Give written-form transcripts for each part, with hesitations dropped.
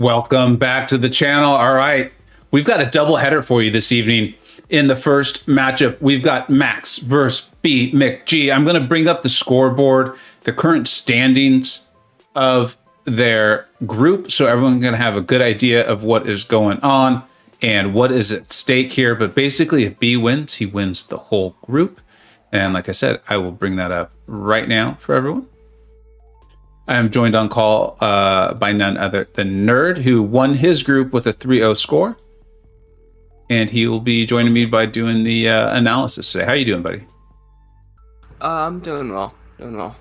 Welcome back to the channel. All right, we've got a double header for you this evening. In the first matchup, we've got Maex versus BMcG. I'm going to bring up the scoreboard, the current standings of their group, so everyone's going to have a good idea of what is going on and what is at stake here. But basically, if B wins, he wins the whole group. And like I said, I will bring that up right now for everyone. I am joined on call by none other than Nerd, who won his group with a 3-0 score. And he will be joining me by doing the analysis today. How you doing, buddy? I'm doing well. Doing well.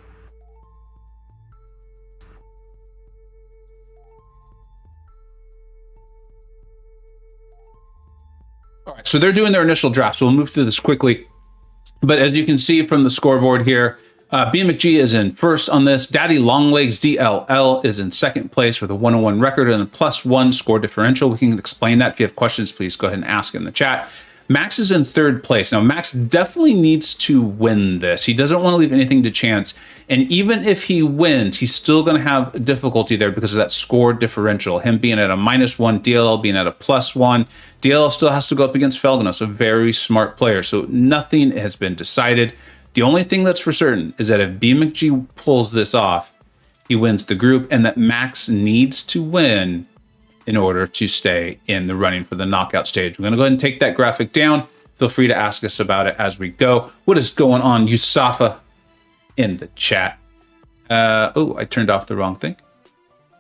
All right, so they're doing their initial draft, so we'll move through this quickly. But as you can see from the scoreboard here, BMcG is in first on this. Daddy Longlegs DLL is in second place with a 101 record and a +1 score differential. We can explain that. If you have questions, please go ahead and ask in the chat. Maex is in third place. Now, Maex definitely needs to win this. He doesn't want to leave anything to chance. And even if he wins, he's still going to have difficulty there because of that score differential. Him being at a -1, DLL being at a +1. DLL still has to go up against Felgenos, a very smart player. So nothing has been decided. The only thing that's for certain is that if BMcG pulls this off, he wins the group, and that Maex needs to win in order to stay in the running for the knockout stage. We're going to go ahead and take that graphic down. Feel free to ask us about it as we go. What is going on, Yusafa, in the chat? Oh, I turned off the wrong thing.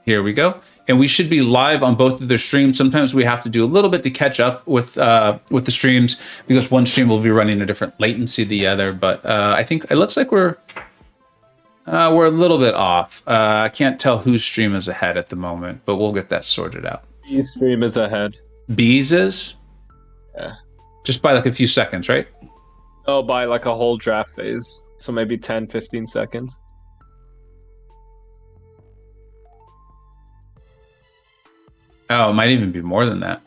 Here we go. And we should be live on both of their streams. Sometimes we have to do a little bit to catch up with the streams because one stream will be running a different latency than the other. But I think it looks like we're a little bit off. I can't tell whose stream is ahead at the moment, but we'll get that sorted out. B's stream is ahead. B's is? Yeah. Just by like a few seconds, right? Oh, by like a whole draft phase. So maybe 10, 15 seconds. Oh, it might even be more than that.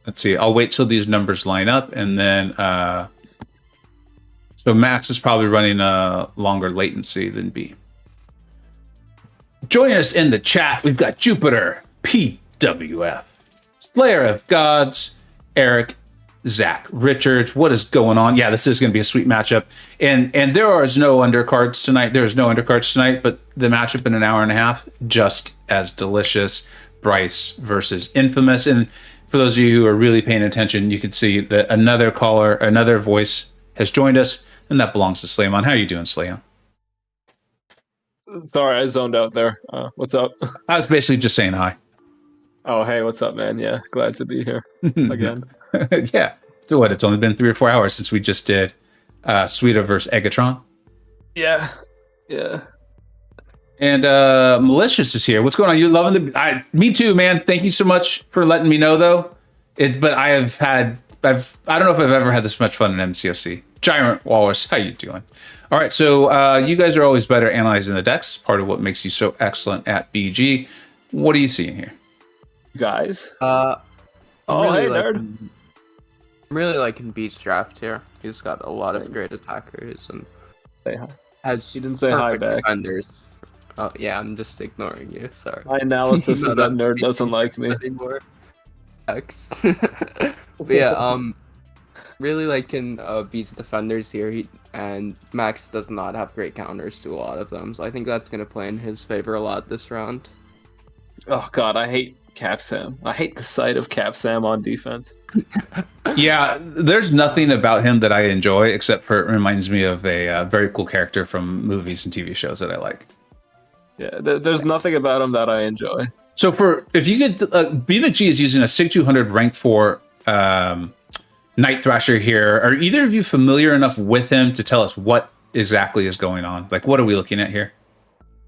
Let's see. I'll wait till these numbers line up, and then so Maex is probably running a longer latency than B. Joining us in the chat, we've got Jupiter, PWF, Slayer of Gods, Eric, Zach Richards. What is going on? Yeah, this is going to be a sweet matchup. And there is no undercards tonight. There is no undercards tonight, but the matchup in an hour and a half, just as delicious. Bryce versus Infamous. And for those of you who are really paying attention, you can see that another caller, another voice has joined us, and that belongs to Slayman. How are you doing, Slayman? Sorry, I zoned out there. What's up? I was basically just saying hi. Oh, hey, what's up, man? Yeah, glad to be here again. Yeah. So what? It's only been 3 or 4 hours since we just did Suida versus Egatron. Yeah. And Malicious is here. What's going on? You loving the? Me too, man. Thank you so much for letting me know, though. But I don't know if I've ever had this much fun in MCoC. Giant Walrus, how you doing? All right, so you guys are always better analyzing the decks. Part of what makes you so excellent at BG. What are you seeing here, guys? Oh, hey, Nerd. I'm really liking B's draft here. He's got a lot of great attackers and Say hi. has He didn't say hi perfect back. defenders. Oh yeah, I'm just ignoring you. Sorry. My analysis No, is that that's Nerd me. doesn't like me. Anymore. X. But yeah, really liking B's defenders here. And Maex does not have great counters to a lot of them, so I think that's gonna play in his favor a lot this round. Oh god, I hate Cap Sam. I hate the sight of Cap Sam on defense. Yeah, there's nothing about him that I enjoy except for it reminds me of a very cool character from movies and TV shows that I like. Yeah, there's nothing about him that I enjoy. So if you could, BMcG is using a 6200 rank 4 Night Thrasher here. Are either of you familiar enough with him to tell us what exactly is going on? Like, what are we looking at here?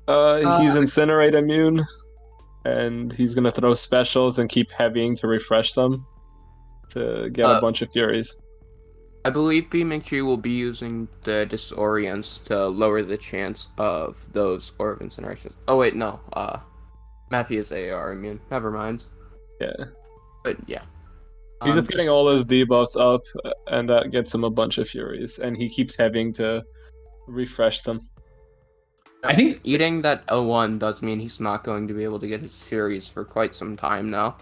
He's Incinerate immune, and he's gonna throw specials and keep heavying to refresh them to get a bunch of Furies. I believe BMcG will be using the Disorients to lower the chance of those Orb Incinerations. Oh wait, no. Matthew is AR immune. Never mind. Yeah. But yeah. He's just getting all those debuffs up, and that gets him a bunch of Furies, and he keeps having to refresh them. I think eating that L1 does mean he's not going to be able to get his Furies for quite some time now.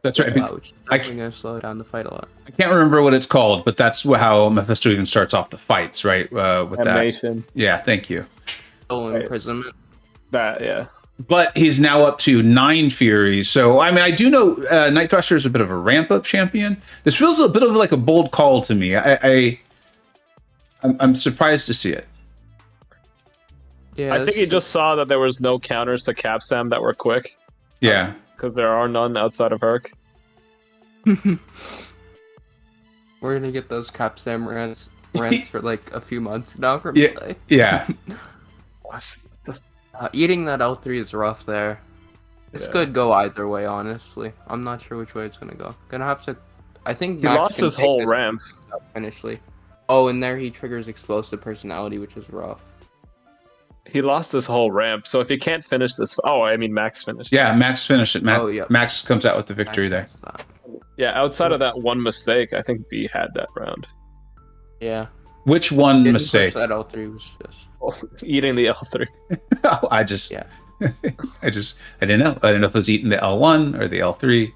that's right. Which is definitely going to slow down the fight a lot. I can't remember what it's called, but that's how Mephisto even starts off the fights, right? With Animation. that. Yeah, thank you. Imprisonment. Yeah. But he's now up to 9 Furies. So, I mean, I do know Night Thrasher is a bit of a ramp-up champion. This feels a bit of like a bold call to me. I'm surprised to see it. Yeah, I think he just saw that there was no counters to Capsam that were quick. Yeah. Because there are none outside of Herc. We're going to get those Capsam rants for like a few months now from today. Yeah. Eating that L3 is rough there. This could go either way, honestly. I'm not sure which way it's gonna go. Gonna have to. I think he Maex lost can his take whole this ramp. Finishly. Oh, and there he triggers explosive personality, which is rough. He lost his whole ramp, so if he can't finish this, Maex finished. Yeah, Maex finished it. Yeah. Maex comes out with the victory there. Yeah, outside of that one mistake, I think B had that round. Yeah. Which one Didn't mistake? push that L3 was just Eating the L3. I didn't know. I didn't know if it was eating the L1 or the L3.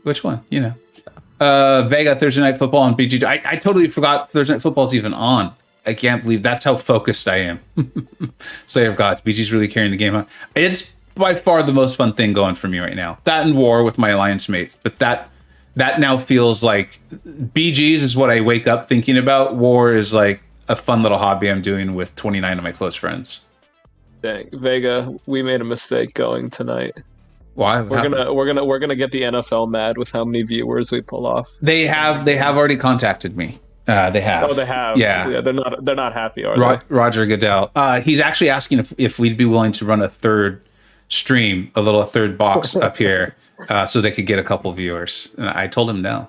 Which one? You know. Vega Thursday Night Football on BG. I totally forgot Thursday Night Football's even on. I can't believe that's how focused I am. Slayer of Gods. BG's really carrying the game on. It's by far the most fun thing going for me right now. That and War with my alliance mates. But that now feels like BG's is what I wake up thinking about. War is like a fun little hobby I'm doing with 29 of my close friends. Dang, Vega, we made a mistake going tonight. Why? We're gonna get the NFL mad with how many viewers we pull off. They have already contacted me. They have. Oh, they have. Yeah. They're not happy, are they? Roger Goodell. He's actually asking if we'd be willing to run a third stream, a little third box up here, so they could get a couple viewers. And I told him no.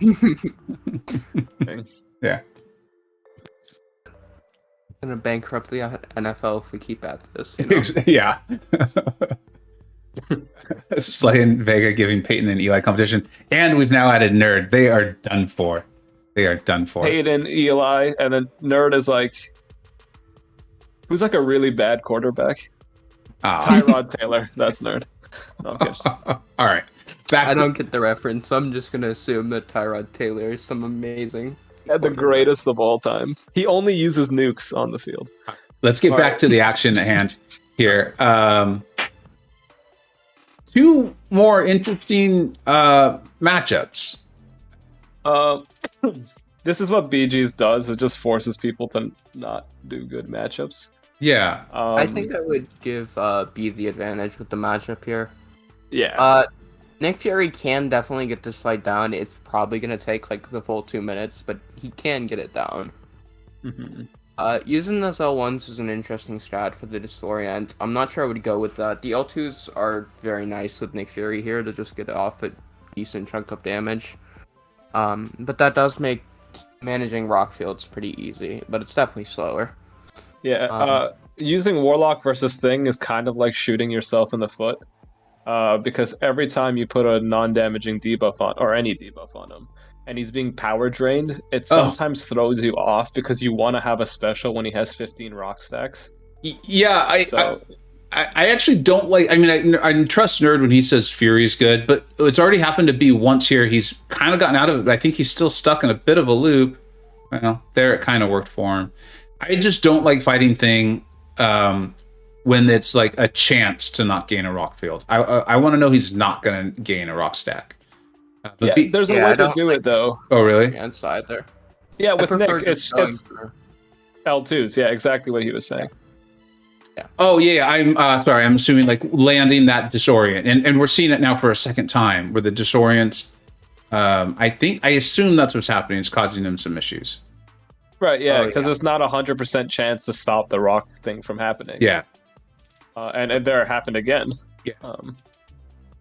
Yeah. gonna bankrupt the NFL if we keep at this. You know? Yeah. Slaying Vega, giving Peyton and Eli competition, and we've now added Nerd. They are done for. They are done for. Peyton, Eli, and then Nerd is like, who's like a really bad quarterback? Tyrod Taylor. That's Nerd. No, I'm kidding. All right. I don't get the reference, so I'm just gonna assume that Tyrod Taylor is some amazing. The greatest of all time. He only uses nukes on the field. Let's get back to the action at hand here. Two more interesting matchups. This is what BG's does. It just forces people to not do good matchups. Yeah. I think I would give B the advantage with the matchup here. Yeah. Nick Fury can definitely get this fight down. It's probably going to take like the full 2 minutes, but he can get it down. Mm-hmm. Using those L1s is an interesting strat for the Disorient. I'm not sure I would go with that. The L2s are very nice with Nick Fury here to just get off a decent chunk of damage. But that does make managing rock fields pretty easy, but it's definitely slower. Yeah, using Warlock versus Thing is kind of like shooting yourself in the foot. Because every time you put a non-damaging debuff on, or any debuff on him, and he's being power drained, it sometimes throws you off because you want to have a special when he has 15 rock stacks. Yeah, I actually don't like. I mean, I trust Nerd when he says Fury's good, but it's already happened to be once here. He's kind of gotten out of it, but I think he's still stuck in a bit of a loop. Well, there it kind of worked for him. I just don't like fighting Thing when it's like a chance to not gain a rock field. I want to know he's not going to gain a rock stack. There's a way to do it though. Oh, really? Inside there. Yeah, with Nick, it's L2s. Yeah, exactly what he was saying. Yeah. Oh, yeah. I'm sorry. I'm assuming like landing that disorient, and we're seeing it now for a second time where the disorients. I assume that's what's happening. It's causing him some issues. Right. Yeah, because it's not 100% chance to stop the rock thing from happening. Yeah. And there it happened again. Yeah.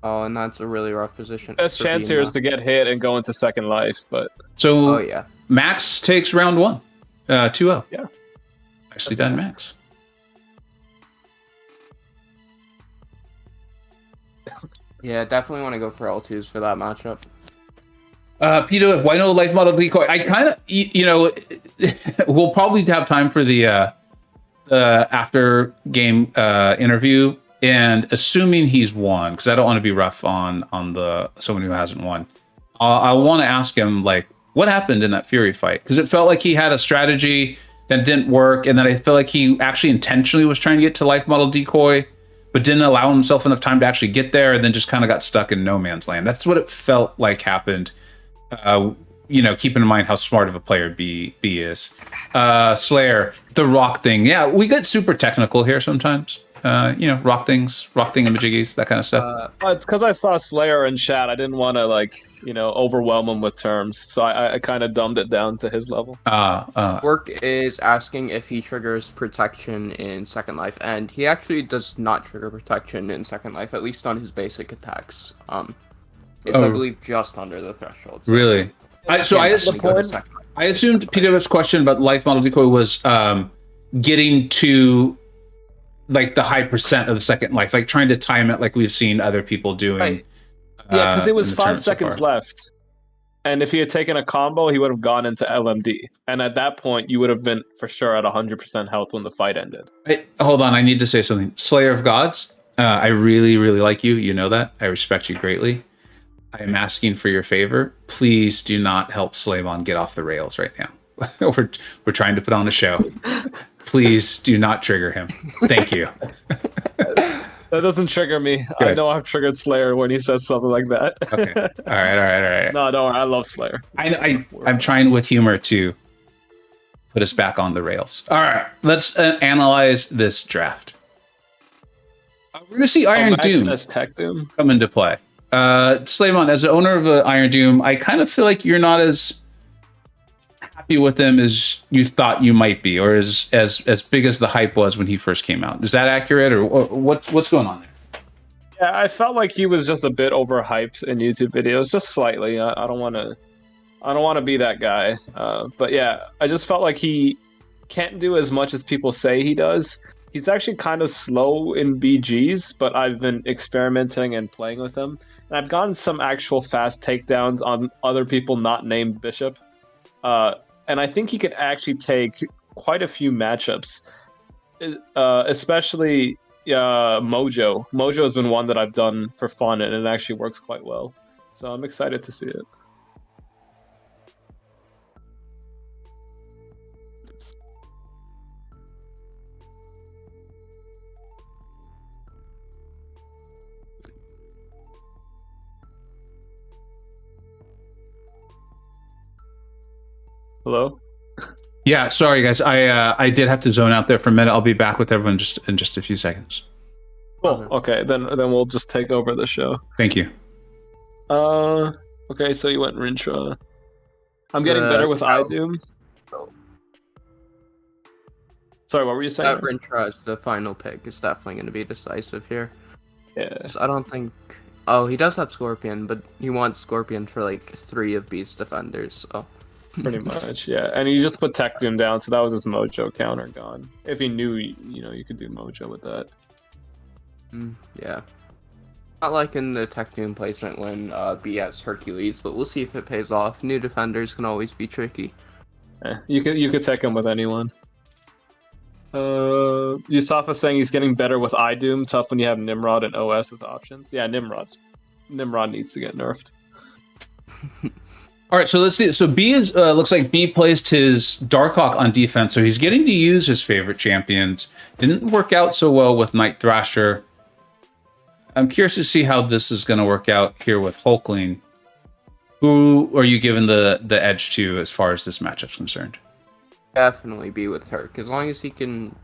And that's a really rough position. Best chance here is to get hit and go into second life, but so Maex takes round 1, 2-0. Yeah, Nicely done, Maex. Yeah, definitely want to go for L2s for that matchup. Peter, why no life model decoy? I kind of, we'll probably have time for the the after game interview, and assuming he's won, because I don't want to be rough on the someone who hasn't won. I want to ask him like, what happened in that Fury fight? Because it felt like he had a strategy that didn't work, and then I feel like he actually intentionally was trying to get to life model decoy, but didn't allow himself enough time to actually get there, and then just kind of got stuck in no man's land. That's what it felt like happened. Keeping in mind how smart of a player B is. Slayer, the rock thing. Yeah, we get super technical here sometimes. Rock thingamajiggies, that kind of stuff. It's because I saw Slayer in chat. I didn't want to overwhelm him with terms, so I kind of dumbed it down to his level. Work is asking if he triggers protection in Second Life, and he actually does not trigger protection in Second Life, at least on his basic attacks. It's I believe just under the threshold. So really? I assumed PWF's question about life model decoy was getting to like the high percent of the second life, like trying to time it like we've seen other people doing. Right. Yeah, because it was 5 seconds left. And if he had taken a combo, he would have gone into LMD. And at that point, you would have been for sure at 100% health when the fight ended. Hey, hold on, I need to say something. Slayer of Gods, I really, really like you. You know that. I respect you greatly. I am asking for your favor. Please do not help Slavon get off the rails right now. We're trying to put on a show. Please do not trigger him. Thank you. That doesn't trigger me. Good. I know I've triggered Slayer when he says something like that. Okay. All right. No, don't worry. I love Slayer. I'm trying with humor to put us back on the rails. All right. Let's analyze this draft. We're going to see Iron Doom as Tech Doom come into play. Slavon, as the owner of Iron Doom, I kind of feel like you're not as happy with him as you thought you might be, or as big as the hype was when he first came out. Is that accurate, or what's going on there? Yeah, I felt like he was just a bit overhyped in YouTube videos, just slightly. I don't want to be that guy, but yeah, I just felt like he can't do as much as people say he does. He's actually kind of slow in BGs, but I've been experimenting and playing with him, and I've gotten some actual fast takedowns on other people not named Bishop. And I think he could actually take quite a few matchups, especially Mojo. Mojo has been one that I've done for fun, and it actually works quite well. So I'm excited to see it. Hello? Yeah, sorry guys. I did have to zone out there for a minute. I'll be back with everyone in just a few seconds. Cool. Okay, then we'll just take over the show. Thank you. Okay, so you went Rintra. I'm getting better with iDoom. Sorry, what were you saying? Rintra is the final pick. It's definitely going to be decisive here. Yeah. So I don't think... Oh, he does have Scorpion, but he wants Scorpion for like 3 of Beast defenders, so... Pretty much, yeah. And he just put Tech Doom down, so that was his Mojo counter gone. If he knew, you could do Mojo with that. Yeah. Not like in the Tech Doom placement when B has Hercules, but we'll see if it pays off. New defenders can always be tricky. You could tech him with anyone. Yusafa saying he's getting better with iDoom. Tough when you have Nimrod and OS as options. Yeah, Nimrod needs to get nerfed. All right, so let's see. So B is looks like B placed his Darkhawk on defense, so he's getting to use his favorite champions. Didn't work out so well with Night Thrasher. I'm curious to see how this is going to work out here with Hulkling. Who are you giving the edge to as far as this matchup's concerned? Definitely be with Herc. As long as he can,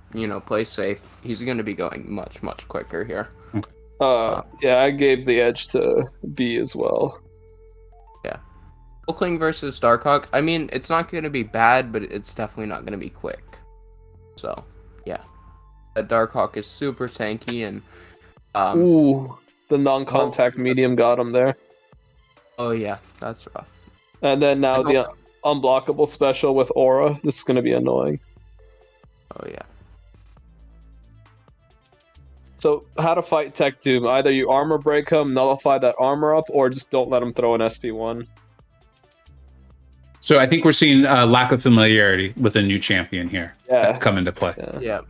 play safe, he's going to be going much, much quicker here. Okay. Yeah, I gave the edge to B as well. Yeah. Hulkling versus Darkhawk, I mean, it's not going to be bad, but it's definitely not going to be quick. So, yeah. Darkhawk is super tanky, and... Ooh, the non-contact medium got him there. Oh, yeah, that's rough. And then now the unblockable special with Aura. This is going to be annoying. Oh, yeah. So, how to fight Tech Doom. Either you armor break him, nullify that armor up, or just don't let him throw an SP1. So I think we're seeing a lack of familiarity with a new champion here come into play. Yeah.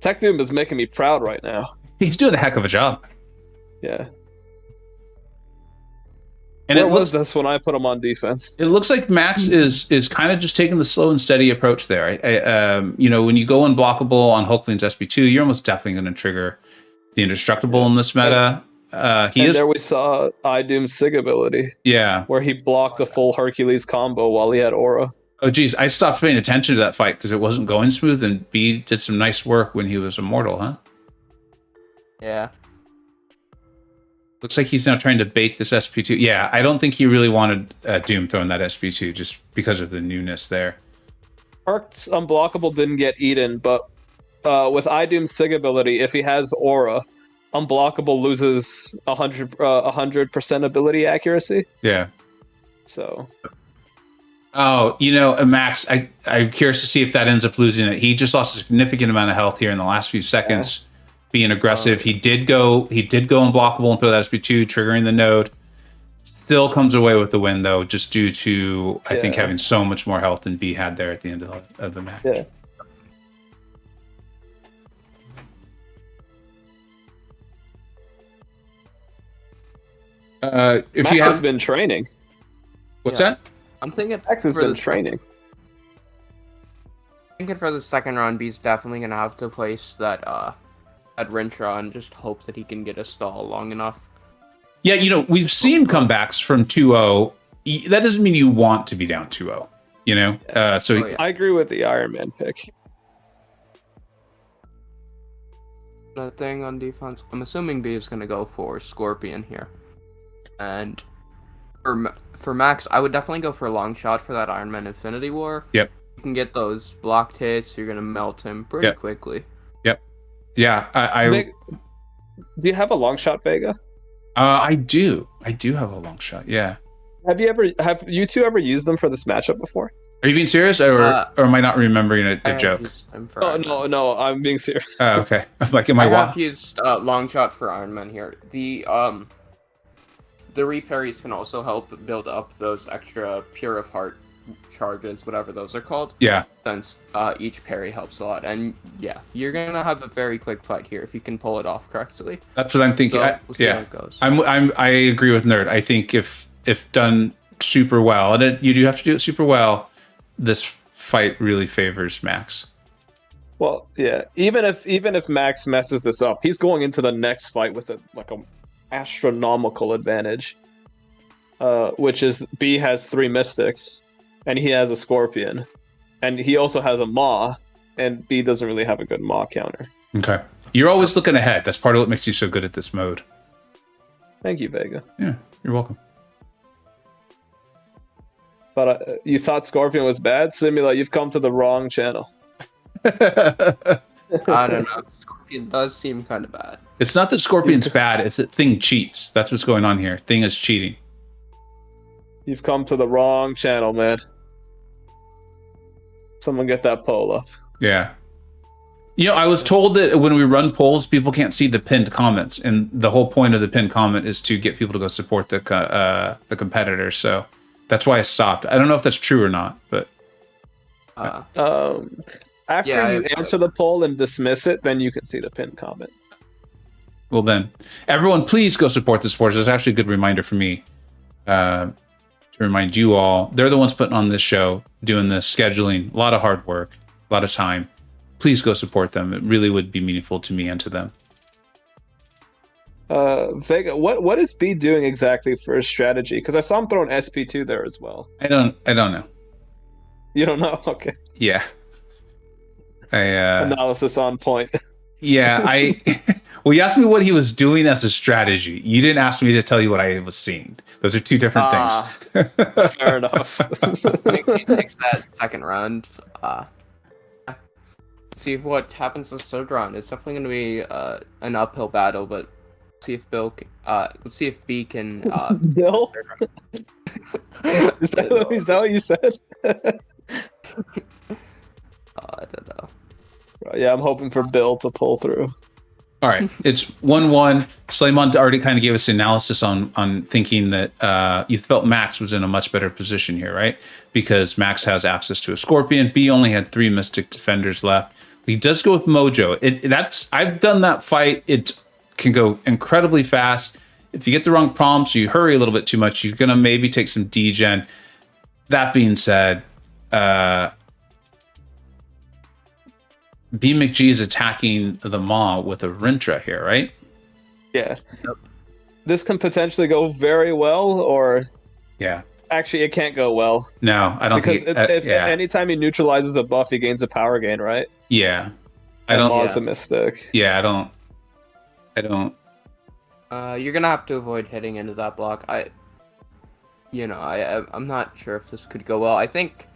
Tech Doom is making me proud right now. He's doing a heck of a job. Yeah. And Where was this when I put him on defense? It looks like Maex is kind of just taking the slow and steady approach there. You know, when you go unblockable on Hulkling's SP2, you're almost definitely going to trigger the indestructible in this meta. There we saw Idoom's Sig ability. Yeah. Where he blocked the full Hercules combo while he had aura. Oh, geez. I stopped paying attention to that fight because it wasn't going smooth, and B did some nice work when he was immortal, huh? Yeah. Looks like he's now trying to bait this SP2. Yeah, I don't think he really wanted Doom throwing that SP2 just because of the newness there. Herc's unblockable didn't get eaten, but with Idoom's Sig ability, if he has aura, unblockable loses 100% ability accuracy. Yeah. So. Oh, you know, Maex, I'm curious to see if that ends up losing it. He just lost a significant amount of health here in the last few seconds. Yeah. Being aggressive, he did go unblockable and throw that SP2, triggering the node. Still comes away with the win though, just due to I think having so much more health than B had there at the end of the match. Yeah. If Maex you have has been training. What's that? I'm thinking Maex has been training. Thinking for the second round, B's definitely gonna have to place that at Rintra and just hope that he can get a stall long enough. Yeah, you know, we've seen comebacks from 2-0. That doesn't mean you want to be down 2-0, you know? I agree with the Iron Man pick. The thing on defense, I'm assuming B is going to go for Scorpion here. And for Maex, I would definitely go for a long shot for that Iron Man Infinity War. Yep. You can get those blocked hits, you're going to melt him pretty quickly. Yep. Yeah, do you have a long shot, Vega? I do. I do have a long shot. Yeah. Have you two ever used them for this matchup before? Are you being serious, or am I not remembering a joke? Oh no, I'm being serious. Oh, okay. I'm like, am I? I have used long shot for Iron Man here. The reparries can also help build up those extra Pure of Heart charges, whatever those are called. Yeah. Since each parry helps a lot, and yeah, you're gonna have a very quick fight here if you can pull it off correctly. That's what I'm thinking. So we'll see how it goes. I agree with Nerd. I think if done super well, and you do have to do it super well, this fight really favors Maex. Well, yeah. Even if Maex messes this up, he's going into the next fight with a astronomical advantage. Which is B has 3 Mystics, and he has a Scorpion, and he also has a Maw, and B doesn't really have a good Maw counter. Okay, you're always looking ahead. That's part of what makes you so good at this mode. Thank you, Vega. Yeah, you're welcome. But you thought Scorpion was bad? Simula, you've come to the wrong channel. I don't know. Scorpion does seem kind of bad. It's not that Scorpion's bad, it's that Thing cheats. That's what's going on here. Thing is cheating. You've come to the wrong channel, man. Someone get that poll up. Yeah. You know, I was told that when we run polls, people can't see the pinned comments, and the whole point of the pinned comment is to get people to go support the competitor. So that's why I stopped. I don't know if that's true or not, but after you answer the poll and dismiss it, then you can see the pinned comment. Well, then, everyone, please go support the sports. It's actually a good reminder for me to remind you all. They're the ones putting on this show, doing this, scheduling, a lot of hard work, a lot of time. Please go support them. It really would be meaningful to me and to them. Vega, what is B doing exactly for his strategy? Because I saw him throwing SP2 there as well. I don't know. You don't know? Okay. Yeah. Analysis on point. Yeah, well, you asked me what he was doing as a strategy. You didn't ask me to tell you what I was seeing. Those are two different things. Fair enough. I think he takes that second round. See what happens in the third round. It's definitely going to be an uphill battle, but see if let's see if B can. Bill? Is that what you said? I don't know. Yeah, I'm hoping for Bill to pull through. All right, it's 1-1. Slaymon already kind of gave us analysis on thinking that you felt Maex was in a much better position here, right? Because Maex has access to a Scorpion. B only had 3 Mystic Defenders left. He does go with Mojo. I've done that fight. It can go incredibly fast. If you get the wrong prompts, you hurry a little bit too much, you're gonna maybe take some degen. That being said, BMcG is attacking the Maw with a Rintra here, right? Yeah. Yep. This can potentially go very well, or Yeah. actually it can't go well. No, I don't Because think. anytime he neutralizes a buff, he gains a power gain, right? Yeah, I And don't. Maw's a mystic. Yeah, I don't. You're gonna have to avoid hitting into that block. I'm not sure if this could go well. I think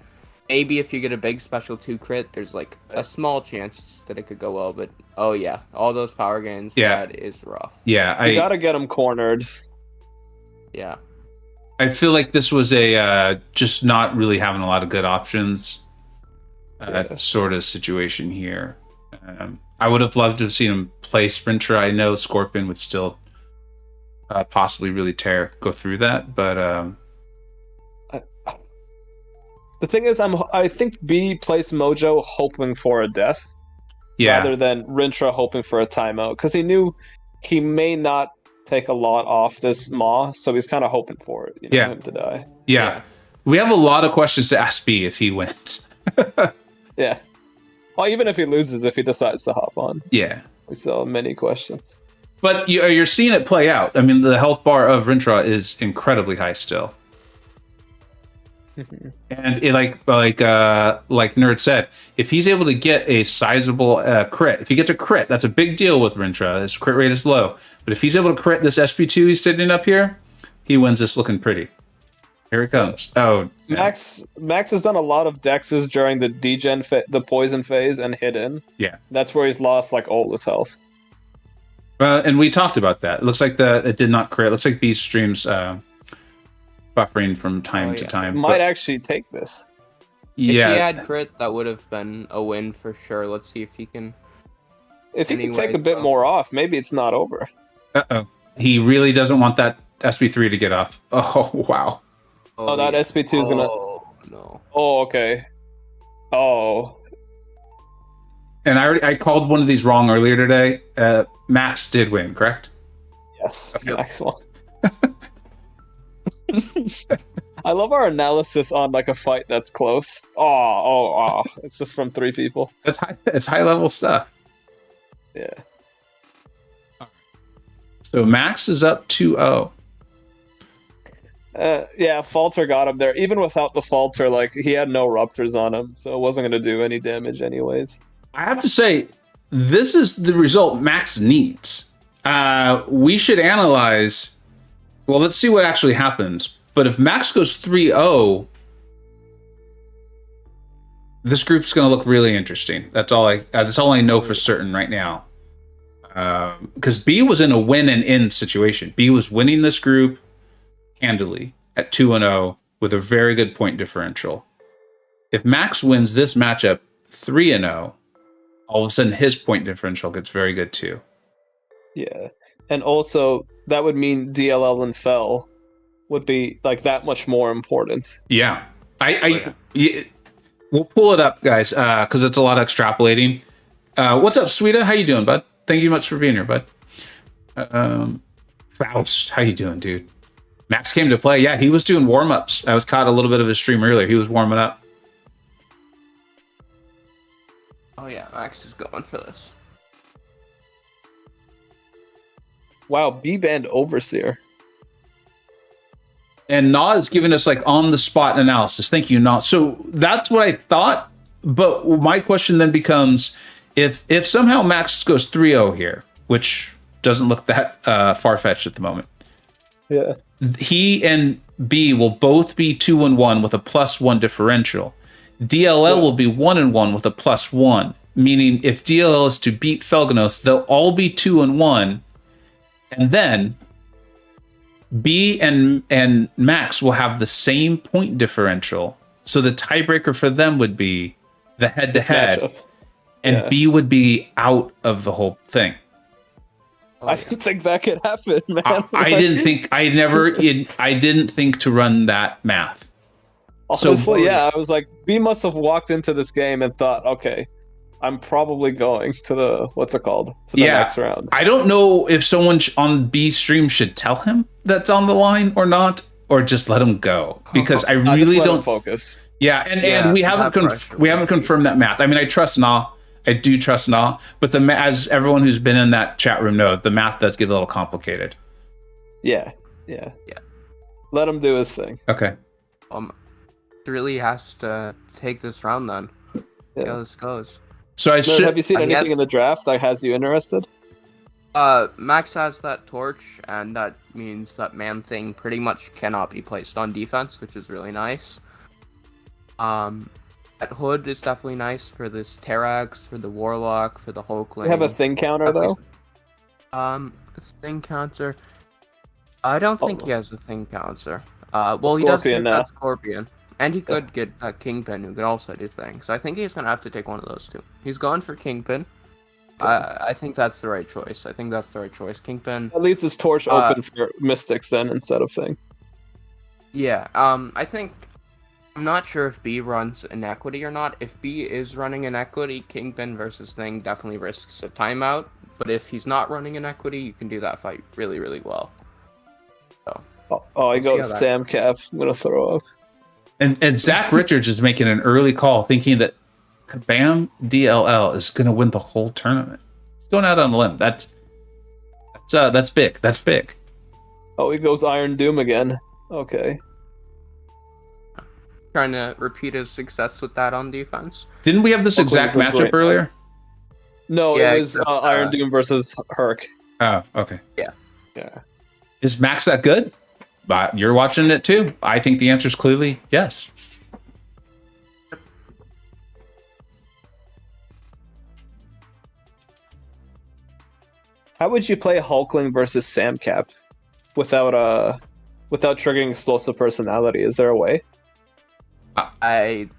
maybe if you get a big special 2 crit, there's like a small chance that it could go well. But oh yeah, all those power gains. Yeah. That is rough. Yeah, You gotta get him cornered. Yeah. I feel like this was a just not really having a lot of good options sort of situation here. I would have loved to have seen him play Sprinter. I know Scorpion would still possibly really go through that, but the thing is, I think B plays Mojo hoping for a death, yeah, rather than Rintra hoping for a timeout, because he knew he may not take a lot off this Maw, so he's kind of hoping for it, him to die. yeah. We have a lot of questions to ask B if he wins. Yeah. Well, even if he loses, if he decides to hop on, Yeah. we still have many questions. But you're seeing it play out. I mean, the health bar of Rintra is incredibly high still. And like Nerd said, if he's able to get a sizable crit, if he gets a crit, that's a big deal with Rintra. His crit rate is low. But if he's able to crit this SP2 he's sitting up here, he wins this looking pretty. Here it comes. Oh, Maex has done a lot of dexes during the degen, the poison phase, and hidden. Yeah. That's where he's lost like all his health. And we talked about that. It looks like it did not crit. It looks like B's streams buffering from time to time. Might actually take this. Yeah. If he had crit, that would have been a win for sure. Let's see if he can. If he can take a bit more off, maybe it's not over. Uh-oh. He really doesn't want that SB3 to get off. Oh, wow. Oh, that yeah. SP2 is gonna. Oh no. Oh, okay. Oh. And I called one of these wrong earlier today. Max did win, correct? Yes, Yep. Max won. I love our analysis on like a fight that's close. Oh! It's just from 3 people. It's high level stuff. Yeah. So Max is up 2-0. Yeah, Falter got him there. Even without the Falter, like he had no Ruptors on him, so it wasn't going to do any damage anyways. I have to say, this is the result Max needs. We should analyze. Well, let's see what actually happens. But if Max goes 3-0, this group's going to look really interesting. That's all I know for certain right now. Because B was in a win and in situation. B was winning this group handily at 2-0 with a very good point differential. If Max wins this matchup 3-0, all of a sudden his point differential gets very good too. Yeah, and also that would mean DLL and Fell would be like that much more important. Yeah, we'll pull it up, guys, because it's a lot of extrapolating. What's up, Sweeta? How you doing, bud? Thank you much for being here, bud. Faust, how you doing, dude? Max came to play. Yeah, he was doing warm-ups. I was caught a little bit of his stream earlier. He was warming up. Oh yeah, Max is going for this. Wow, B-Band Overseer. And Na is giving us like on-the-spot analysis. Thank you, Na. So that's what I thought. But my question then becomes, if somehow Max goes 3-0 here, which doesn't look that far-fetched at the moment, Yeah. he and B will both be 2-1 with a +1 differential. DLL will be 1-1 with a +1, meaning if DLL is to beat Felganos, they'll all be 2-1, and then B and Max will have the same point differential. So the tiebreaker for them would be the head-to-head, and B would be out of the whole thing. I didn't think that could happen, man. I didn't think to run that math. Honestly, yeah, I was like, B must have walked into this game and thought, okay, I'm probably going to the what's it called to the next round. I don't know if someone on B stream should tell him that's on the line or not, or just let him go, because I Just really let him don't focus. Yeah, and we haven't confirmed that math. I mean, I trust Na. I do trust Na, but as everyone who's been in that chat room knows, the math does get a little complicated. Yeah. Let him do his thing. Okay. Really has to take this round then. See how this goes. So have you seen anything in the draft that has you interested? Maex has that torch, and that means that Man-Thing pretty much cannot be placed on defense, which is really nice. That Hood is definitely nice for this Terrax, for the Warlock, for the Hulkling. You have a thing counter though? Thing counter. I don't think he has a thing counter. Well, Scorpion he does get now. that Scorpion. And he could get a Kingpin, who could also do things. So I think he's going to have to take one of those two. He's going for Kingpin. I think that's the right choice. Kingpin. At least his torch open for Mystics then instead of thing. Yeah, I think... I'm not sure if B runs Inequity or not. If B is running Inequity, Kingpin versus Thing definitely risks a timeout. But if he's not running Inequity, you can do that fight really, really well. So, I go Sam Cap. I'm going to throw up. And Zach Richards is making an early call, thinking that Kabam DLL is going to win the whole tournament. He's going out on a limb. That's big. That's big. Oh, he goes Iron Doom again. Okay. Trying to repeat his success with that on defense. Didn't we have this exact matchup earlier? No, it was Iron Doom versus Herc. Oh, okay. Yeah. Is Maex that good? You're watching it too. I think the answer is clearly yes. How would you play Hulkling versus Sam Cap without triggering explosive personality? Is there a way? I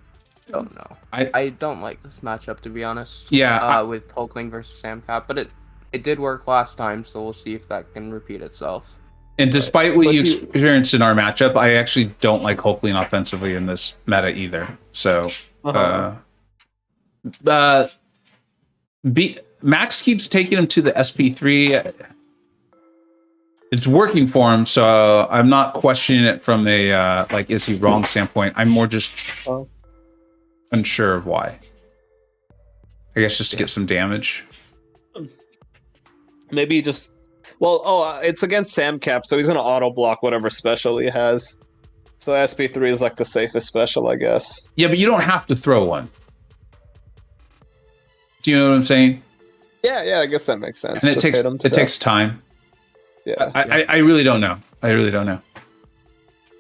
don't know. I don't like this matchup, to be honest. Yeah. With Hulkling versus Sam Cap, but it did work last time, so we'll see if that can repeat itself. And despite what you experienced in our matchup, I actually don't like Hulkling offensively in this meta either. So, Maex keeps taking him to the SP3. It's working for him, so I'm not questioning it from a is he wrong standpoint. I'm more just unsure of why. I guess just to get some damage. Maybe just it's against Sam Cap, so he's gonna auto block whatever special he has. So SP3 is like the safest special, I guess. Yeah, but you don't have to throw one. Do you know what I'm saying? Yeah, I guess that makes sense. And it takes time. Yeah. I really don't know.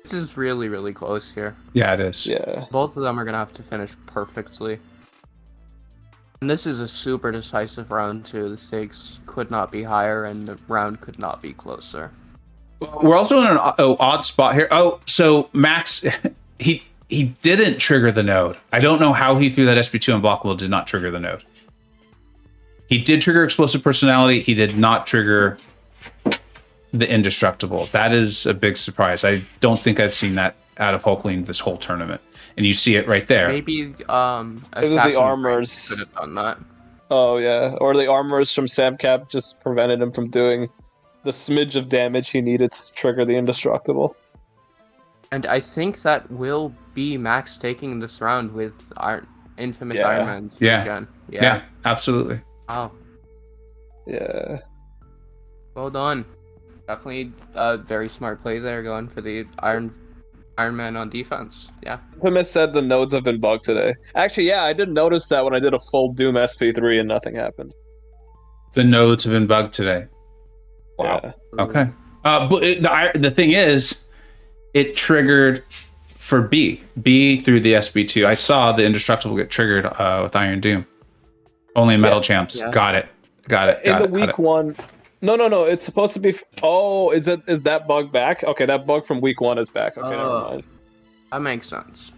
This is really, really close here. Yeah, it is. Yeah. Both of them are going to have to finish perfectly. And this is a super decisive round, too. The stakes could not be higher, and the round could not be closer. We're also in an odd spot here. Oh, so Maex, he didn't trigger the node. I don't know how he threw that SP2 unblockable, did not trigger the node. He did trigger explosive personality. He did not trigger the indestructible. That is a big surprise. I don't think I've seen that out of Hulkling this whole tournament. And you see it right there. Maybe it was the armors could have done that. Oh yeah, or the armors from Sam Cap just prevented him from doing the smidge of damage he needed to trigger the indestructible. And I think that will be Maex taking this round with our infamous Iron Man. Yeah, absolutely. Wow. Yeah. Well done. Definitely a very smart play there, going for the Iron Man on defense. Yeah. Infamous said the nodes have been bugged today. Actually, yeah, I did notice that when I did a full Doom SP3 and nothing happened. The nodes have been bugged today. Wow. Yeah. Okay. But the thing is, it triggered for B through the SB2. I saw the indestructible get triggered with Iron Doom. Only in Metal Champs. Yeah. Got it. In the week one. No. It's supposed to be. Oh, is that bug back? Okay, that bug from week one is back. Okay, never mind. That makes sense.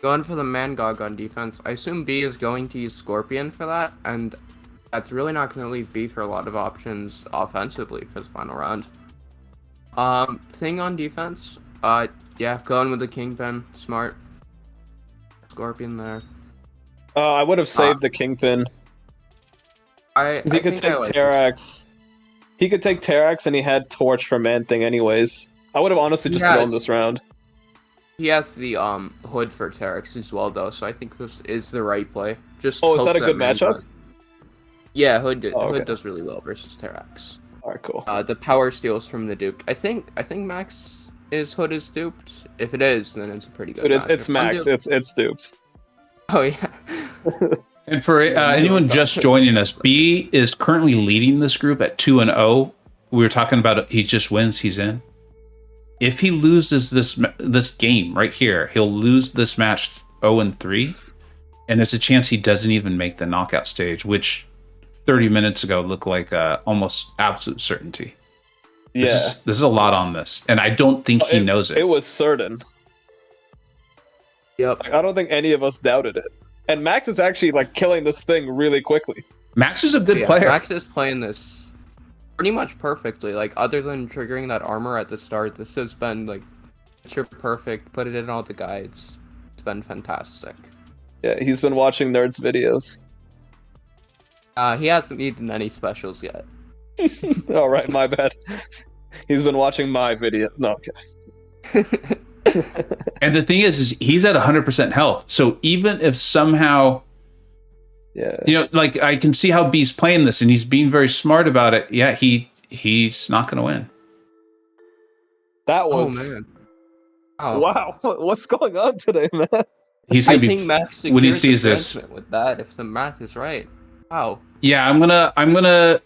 Going for the MCoC on defense. I assume B is going to use Scorpion for that, and that's really not going to leave B for a lot of options offensively for the final round. Thing on defense. Yeah, going with the Kingpin. Smart. Scorpion there. I would have saved the Kingpin. I Because he could think take I like Terrax. He could take Terrax, and he had Torch for Man-Thing anyways. I would have honestly just thrown this round. He has the hood for Terex as well, though, so I think this is the right play. Just Oh, is hope that a good matchup? Yeah, Hood Oh, okay. Hood does really well versus Terex. Alright, cool. The power steals from the Duke. I think Max is Hood is duped. If it is, then it's a pretty good. It's Max. It's duped. Oh yeah. And for anyone just joining us, B is currently leading this group at 2-0. We were talking about he just wins, he's in. If he loses this game right here, he'll lose this match 0-3, and there's a chance he doesn't even make the knockout stage, which 30 minutes ago looked like almost absolute certainty. Yeah, this is a lot on this, and I don't think he knows it. It was certain. Yep. Like, I don't think any of us doubted it. And Max is actually like killing this thing really quickly. Max is a good player. Max is playing this pretty much perfectly. Like, other than triggering that armor at the start, this has been like picture perfect. Put it in all the guides. It's been fantastic. Yeah, he's been watching Nerds videos. He hasn't eaten any specials yet. All right, my bad. He's been watching my video. No, okay. And the thing is he's at 100% health. So even if somehow, like I can see how B's playing this, and he's being very smart about it. Yeah, he's not going to win. That was. Oh man! Oh. Wow, what's going on today, man? He's going to think Max when he sees this with that. If the math is right, wow. Yeah, I'm gonna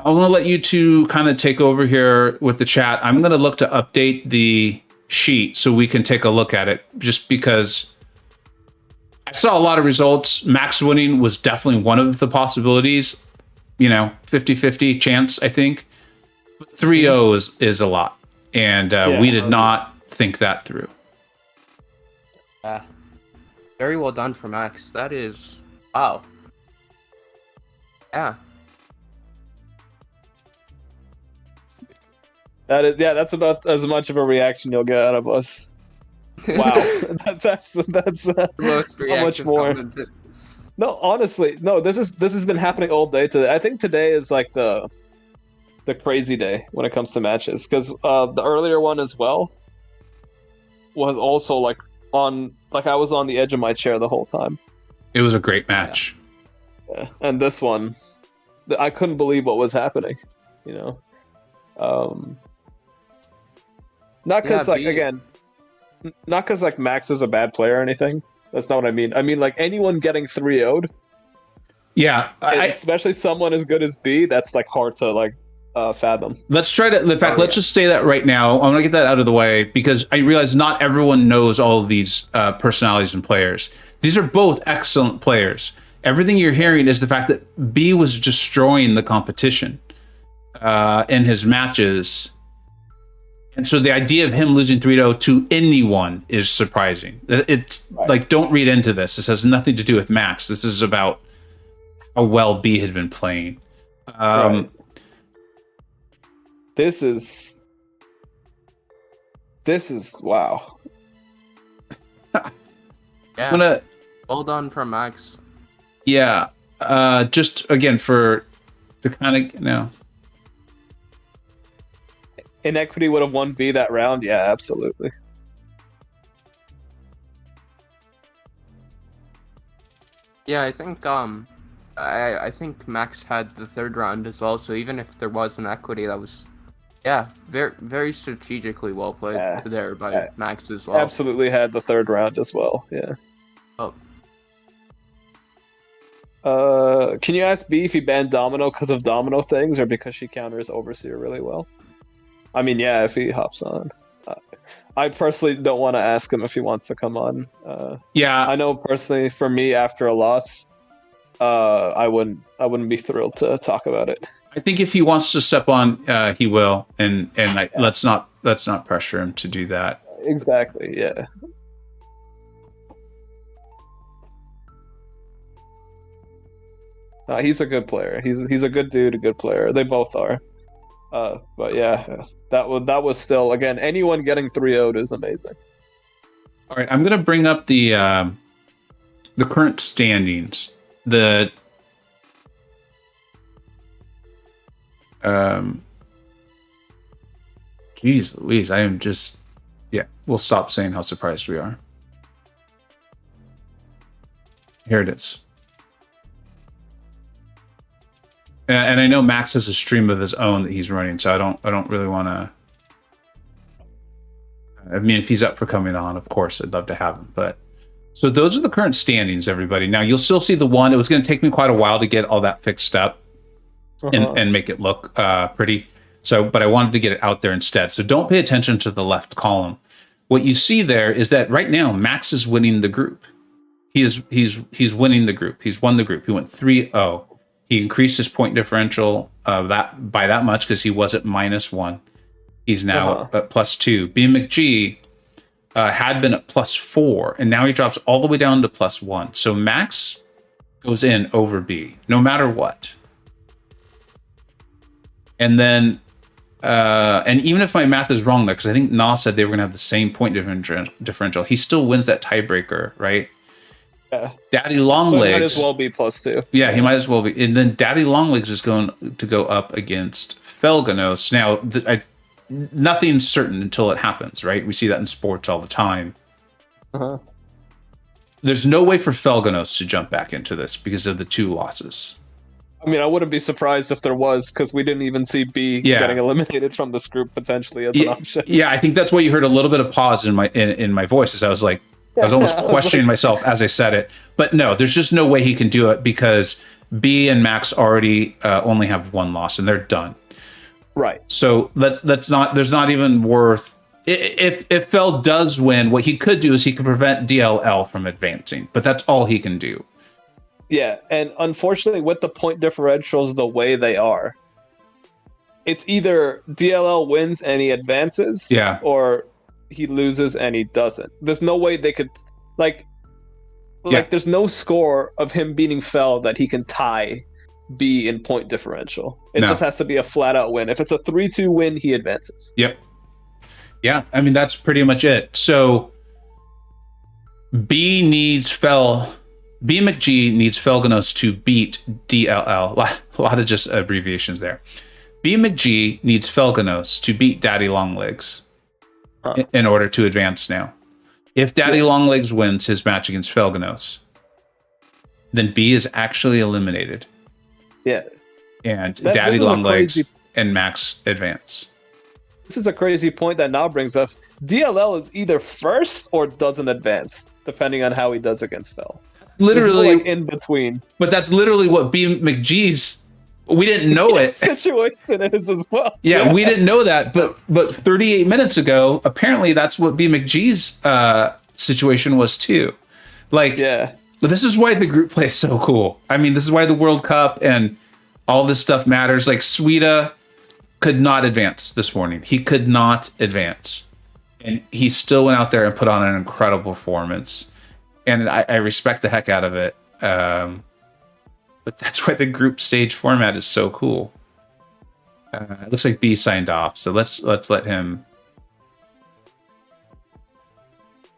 let you two kind of take over here with the chat. I'm gonna look to update the sheet so we can take a look at it, just because I saw a lot of results. Max winning was definitely one of the possibilities, 50-50 chance, I think. 3-0 is a lot, and we did not think that through. Yeah, very well done for Max. That is, wow. Yeah. That's about as much of a reaction you'll get out of us. Wow, that's how much more. No, honestly, no. This has been happening all day today. I think today is like the crazy day when it comes to matches, because the earlier one as well was also like I was on the edge of my chair the whole time. It was a great match. Yeah. And this one, I couldn't believe what was happening. Not because not because like Max is a bad player or anything. That's not what I mean. I mean like anyone getting 3-0'd. Yeah, especially someone as good as B. That's like hard to like fathom. Let's try to. In fact, let's just say that right now. I'm gonna get that out of the way because I realize not everyone knows all of these personalities and players. These are both excellent players. Everything you're hearing is the fact that B was destroying the competition in his matches. And so the idea of him losing 3-0 to anyone is surprising. It's like, don't read into this. This has nothing to do with Max. This is about how well B had been playing. This is wow. Yeah. Well done for Max. Yeah. Just again to kind of Inequity would have won B that round. Yeah, absolutely. Yeah, I think I think Max had the third round as well. So even if there was an equity, that was very very strategically well played there by Max as well. Absolutely had the third round as well. Yeah. Oh. Can you ask B if he banned Domino because of Domino things or because she counters Overseer really well? I mean, yeah, if he hops on. I personally don't want to ask him if he wants to come on. I know personally, for me, after a loss, I wouldn't be thrilled to talk about it. I think if he wants to step on, he will, and let's not pressure him to do that. Exactly. Yeah. He's a good player. He's a good dude, a good player. They both are. But yeah, that was still, again, anyone getting 3-0'd is amazing. All right, I'm gonna bring up the the current standings, the geez Louise, I am just, yeah, we'll stop saying how surprised we are. Here it is. And I know Max has a stream of his own that he's running, so I don't really want to. I mean, if he's up for coming on, of course, I'd love to have him. But so those are the current standings, everybody. Now you'll still see the one. It was going to take me quite a while to get all that fixed up and make it look pretty. So, but I wanted to get it out there instead. So don't pay attention to the left column. What you see there is that right now Max is winning the group. He's winning the group. He's won the group. He went 3-0. He increased his point differential that by that much because he was at -1. He's now at +2. BMcG had been at +4, and now he drops all the way down to +1. So Max goes in over B, no matter what. And then, and even if my math is wrong, there, because I think Na said they were going to have the same point differential, he still wins that tiebreaker, right? Yeah. Daddy Longlegs. So he might as well be +2. Yeah, he might as well be. And then Daddy Longlegs is going to go up against Felganos. Now, nothing's certain until it happens, right? We see that in sports all the time. There's no way for Felganos to jump back into this because of the 2 losses. I mean, I wouldn't be surprised if there was, because we didn't even see B getting eliminated from this group potentially as an option. Yeah, I think that's why you heard a little bit of pause in my voice as I was like, I was almost questioning myself as I said it. But no, there's just no way he can do it because B and Max already only have 1 loss and they're done. Right. So that's not, there's not even worth, if Fel does win, what he could do is he could prevent DLL from advancing, but that's all he can do. Yeah, and unfortunately with the point differentials the way they are, it's either DLL wins and he advances, or he loses and he doesn't. There's no way they could, there's no score of him beating Fel that he can tie B in point differential. It just has to be a flat out win. If it's a 3-2 win, he advances. Yep. Yeah, I mean, that's pretty much it. So B needs BMcG needs Felganos to beat DLL. A lot of just abbreviations there. BMcG needs Felganos to beat Daddy Longlegs in order to advance now. If Daddy Longlegs wins his match against Felganos, then B is actually eliminated. Yeah. And Daddy Longlegs and Max advance. This is a crazy point that now brings up. DLL is either first or doesn't advance, depending on how he does against Fel. Literally no, in between. But that's literally what BMcG's. We didn't know it. Situation is as well. Yeah, we didn't know that, but 38 minutes ago, apparently that's what BMcG's situation was too. This is why the group play is so cool. I mean, this is why the World Cup and all this stuff matters. Like Sweden could not advance this morning. He could not advance, and he still went out there and put on an incredible performance. And I respect the heck out of it. But that's why the group stage format is so cool. It looks like B signed off, so let's let him.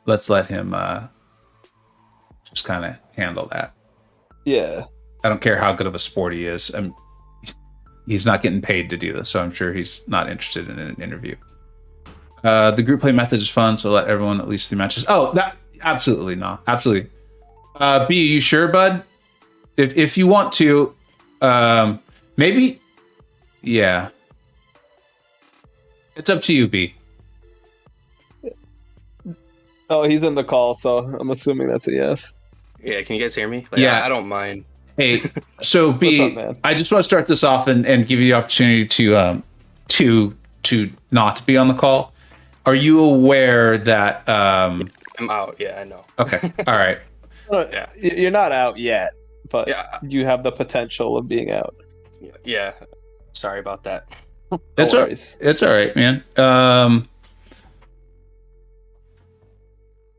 Let's let him just kind of handle that. Yeah. I don't care how good of a sport he is. He's not getting paid to do this, so I'm sure he's not interested in an interview. The group play method is fun, so let everyone at least 3 matches. Oh, that absolutely not. Absolutely. B, are you sure, bud? If you want to, maybe, yeah. It's up to you, B. Oh, he's in the call, so I'm assuming that's a yes. Yeah, can you guys hear me? Yeah. I don't mind. Hey, so B, What's up, man? I just want to start this off and give you the opportunity to not be on the call. Are you aware that I'm out? Yeah, I know. Okay, all right. Yeah. You're not out yet, but you have the potential of being out. Yeah. Sorry about that. It's all right, man.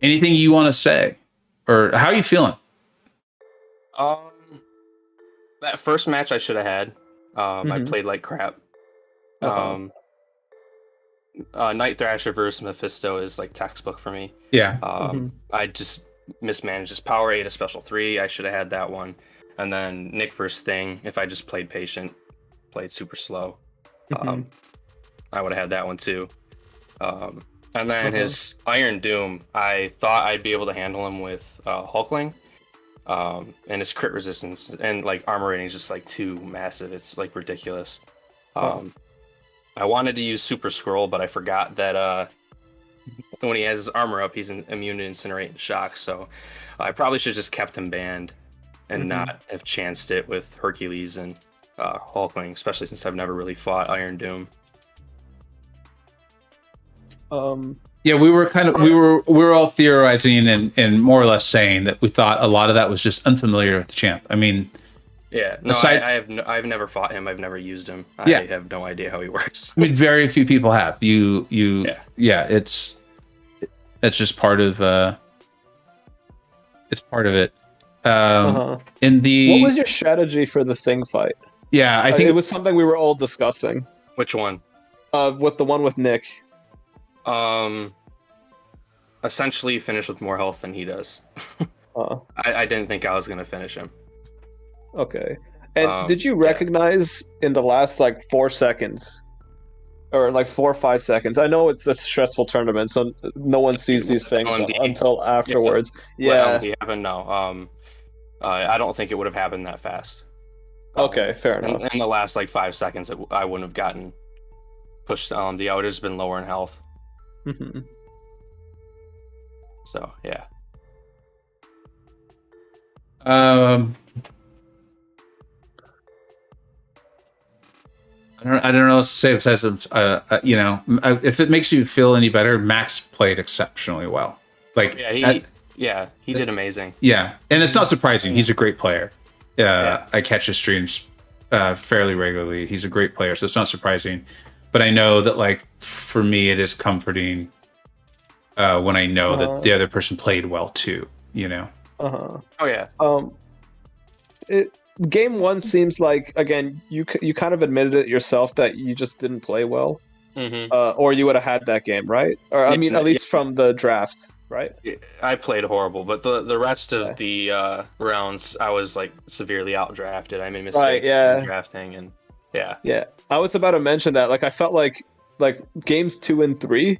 Anything you want to say, or how are you feeling? That first match I should have had. I played like crap. Night Thrasher versus Mephisto is like textbook for me. Yeah. I just mismanaged his power 8, a special 3. I should have had that one. And then Nick versus Thing, if I just played patient, played super slow, I would have had that one too. And then his Iron Doom, I thought I'd be able to handle him with Hulkling. And his crit resistance and like armor rating is just like too massive. It's like ridiculous. I wanted to use Super Scroll, but I forgot that when he has his armor up, he's immune to Incinerate and Shock. So I probably should have just kept him banned and not have chanced it with Hercules and Hulkling, especially since I've never really fought Iron Doom. Yeah, we were all theorizing and more or less saying that we thought a lot of that was just unfamiliar with the champ. I mean, yeah, no, I've never fought him. I've never used him. Yeah. I have no idea how he works. I mean, very few people have. Yeah, it's just part of it's part of it. In the What was your strategy for the Thing fight? Yeah, I think it was something we were all discussing. Which one? With the one with Nick. Essentially finish with more health than he does. I didn't think I was gonna finish him. Okay. And did you recognize in the last like 4 seconds, or like 4 or 5 seconds? I know it's a stressful tournament, so no one sees these things until afterwards. Yeah. No. I don't think it would have happened that fast. Okay, fair enough. In the last like 5 seconds, I wouldn't have gotten pushed to LMD. I would have just been lower in health. So yeah. I don't know what else to say besides if it makes you feel any better, Max played exceptionally well. Like he did amazing. Yeah, and it's not surprising. He's a great player. I catch his streams fairly regularly. He's a great player, so it's not surprising. But I know that, like, for me, it is comforting when I know that the other person played well too. You know. Oh yeah. Game 1 seems like, again, you kind of admitted it yourself that you just didn't play well, or you would have had that game, right? Or I mean, at least from the draft, right? I played horrible, but the rest of the rounds, I was like severely outdrafted. I made mistakes in drafting, and yeah. I was about to mention that. Like, I felt like games 2 and 3,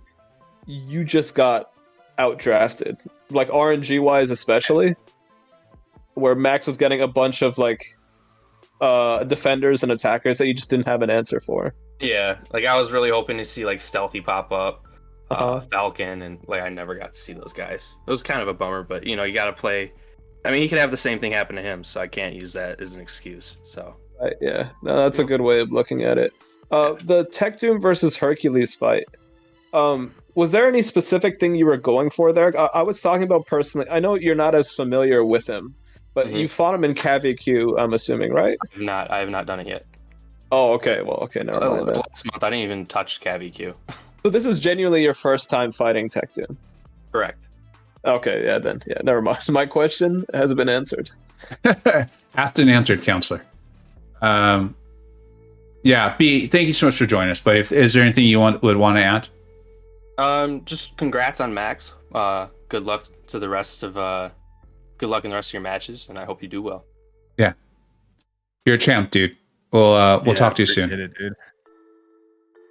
you just got outdrafted, like RNG wise, especially. Where Max was getting a bunch of like defenders and attackers that you just didn't have an answer for. Yeah, like I was really hoping to see like Stealthy pop up, Falcon, and like I never got to see those guys. It was kind of a bummer, but you got to play. I mean, he could have the same thing happen to him, so I can't use that as an excuse. So yeah, no, that's a good way of looking at it. The Tech Doom versus Hercules fight. Was there any specific thing you were going for there? I was talking about personally. I know you're not as familiar with him. But you fought him in KVQ, I'm assuming, right? I have not done it yet. Oh, okay. Well, okay, never mind that. Last month, I didn't even touch KVQ. So this is genuinely your first time fighting Tech Doom? Correct. Okay, never mind. My question has been answered. Asked and answered, counselor. B, thank you so much for joining us. But is there anything you would want to add? Just congrats on Max. Good luck to the rest of... Good luck in the rest of your matches, and I hope you do well. Yeah, you're a champ, dude. We'll talk to you soon. It, dude.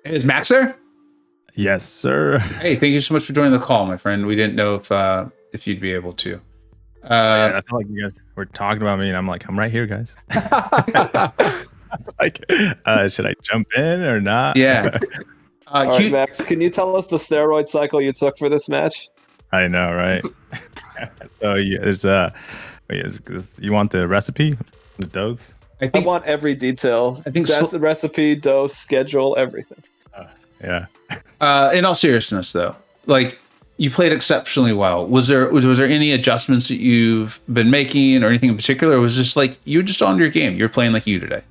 Is Max there? Yes, sir. Hey, thank you so much for joining the call, my friend. We didn't know if you'd be able to. I feel like you guys were talking about me, and I'm like, I'm right here, guys. It's like, should I jump in or not? Yeah. All right, Max, can you tell us the steroid cycle you took for this match? I know, right? So you want the recipe, the dose? I want every detail. I think that's the recipe, dose, schedule, everything. Yeah. In all seriousness, though, like you played exceptionally well. Was there any adjustments that you've been making or anything in particular? Or was it just like you're just on your game? You're playing like you today.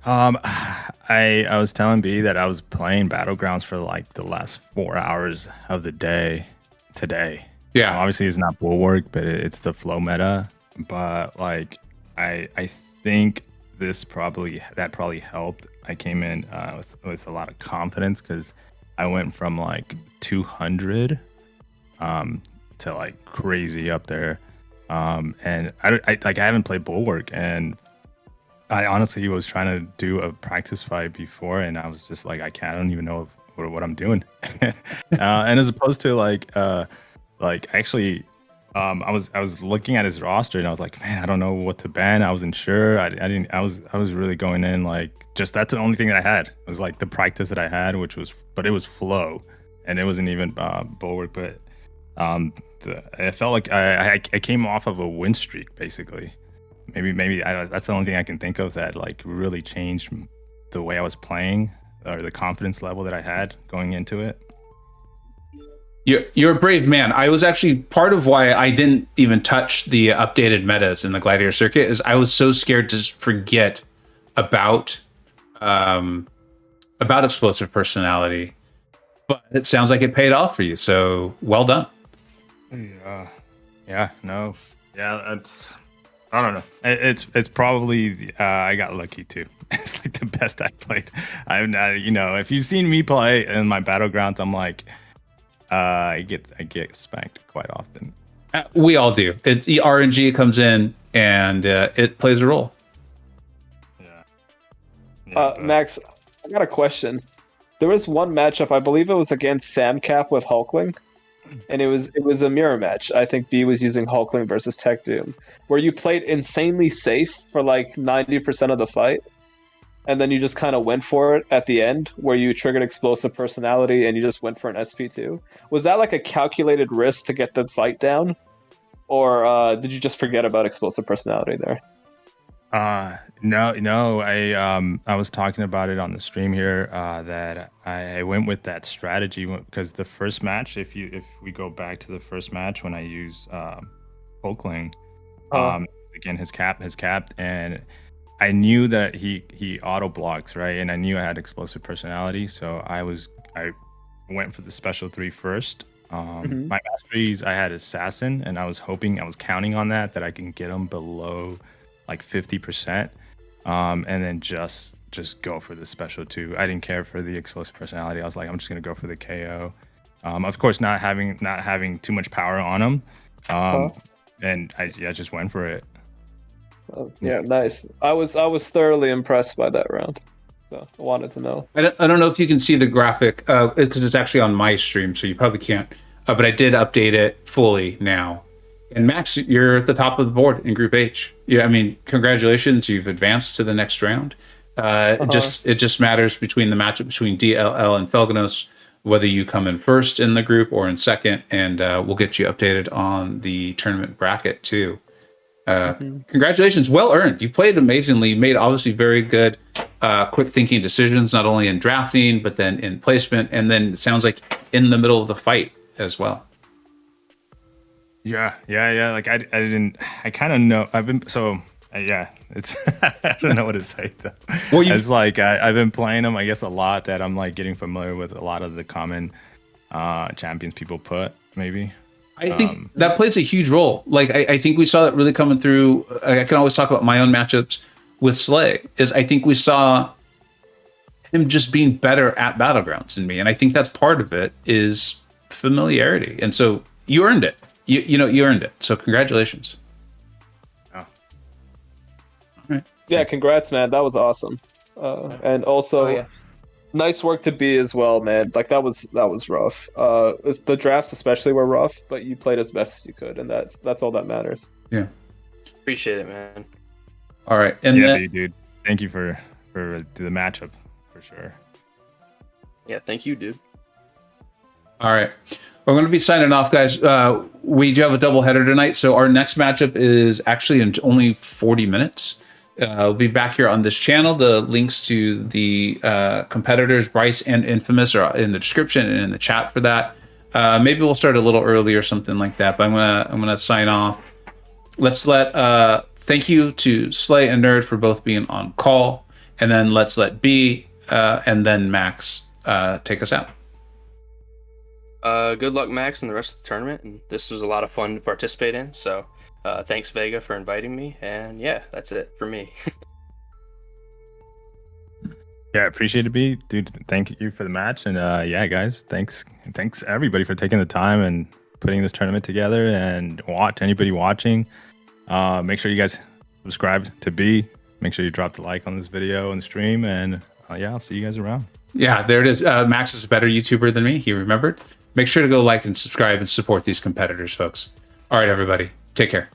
I was telling B that I was playing Battlegrounds for like the last 4 hours of the day today. Yeah. Obviously it's not Bulwark, but it's the flow meta. But like I think that probably helped. I came in with a lot of confidence because I went from like 200 to like crazy up there. And I haven't played Bulwark, and I honestly was trying to do a practice fight before, and I was just like, I don't even know what I'm doing. And as opposed to actually, I was looking at his roster, and I was like, man, I don't know what to ban. I wasn't sure. I was really going in like, just that's the only thing that I had. It was like the practice that I had, but it was flow, and it wasn't even Bulwark. But I felt like I came off of a win streak, basically. Maybe that's the only thing I can think of that like really changed the way I was playing, or the confidence level that I had going into it. You're a brave man. I was actually, part of why I didn't even touch the updated metas in the Gladiator circuit is I was so scared to forget about explosive personality. But it sounds like it paid off for you, so well done. Yeah, no. Yeah, that's, I don't know. It's probably I got lucky too. It's like the best I played. I'm not, if you've seen me play in my Battlegrounds, I'm like, I get spanked quite often. We all do. The RNG comes in and it plays a role. Yeah. Max, I got a question. There was one matchup, I believe it was against Samcap with Hulkling, and it was a mirror match. I think B was using Hulkling versus Tech Doom, where you played insanely safe for like 90% of the fight, and then you just kind of went for it at the end, where you triggered explosive personality and you just went for an SP2. Was that like a calculated risk to get the fight down, or did you just forget about explosive personality there? No. I was talking about it on the stream here, that I went with that strategy because the first match, if we go back to the first match when I use Hulkling, again his cap, and I knew that he auto blocks, right, and I knew I had explosive personality, so I went for the special 3 first. My masteries, I had assassin, and I was counting on that I can get him below like 50%, and then just go for the special 2. I didn't care for the explosive personality. I was like, I'm just gonna go for the KO. Of course, not having too much power on him, and I just went for it. Yeah, nice. I was thoroughly impressed by that round, so I wanted to know. I don't know if you can see the graphic because it's actually on my stream, so you probably can't. But I did update it fully now. And Max, you're at the top of the board in Group H. Yeah, I mean, congratulations, you've advanced to the next round. It just matters between the matchup between DLL and Felganos, whether you come in first in the group or in second, and we'll get you updated on the tournament bracket too. Congratulations, well earned. You played amazingly. You made obviously very good, quick thinking decisions, not only in drafting but then in placement, and then it sounds like in the middle of the fight as well. Yeah. Like I kind of know. I've been it's I don't know what to say though. Well, it's like I've been playing them, I guess, a lot, that I'm like getting familiar with a lot of the common champions people put. Maybe I think that plays a huge role. Like I think we saw that really coming through. I can always talk about my own matchups with Slay. Is I think we saw him just being better at Battlegrounds than me, and I think that's part of it is familiarity. And so you earned it. You earned it. So congratulations. Oh. All right. Yeah, congrats, man. That was awesome. And also, nice work to be as well, man. Like that was rough. The drafts especially were rough, but you played as best as you could, and that's all that matters. Yeah. Appreciate it, man. All right. And dude. Thank you for the matchup for sure. Yeah, thank you, dude. All right. We're going to be signing off, guys. We do have a doubleheader tonight, so our next matchup is actually in only 40 minutes. We'll be back here on this channel. The links to the competitors, Bryce and Infamous, are in the description and in the chat for that. Maybe we'll start a little early or something like that, but I'm gonna sign off. Let's thank you to Slay and Nerd for both being on call, and then let's let B and then Max take us out. Good luck, Max, and the rest of the tournament. And this was a lot of fun to participate in. So thanks, Vega, for inviting me. And yeah, that's it for me. Yeah, appreciate it, B. Dude, thank you for the match. And yeah, guys, thanks everybody for taking the time and putting this tournament together. And anybody watching, make sure you guys subscribe to B. Make sure you drop the like on this video and stream. And yeah, I'll see you guys around. Yeah, there it is. Max is a better YouTuber than me. He remembered. Make sure to go like and subscribe and support these competitors, folks. All right, everybody. Take care.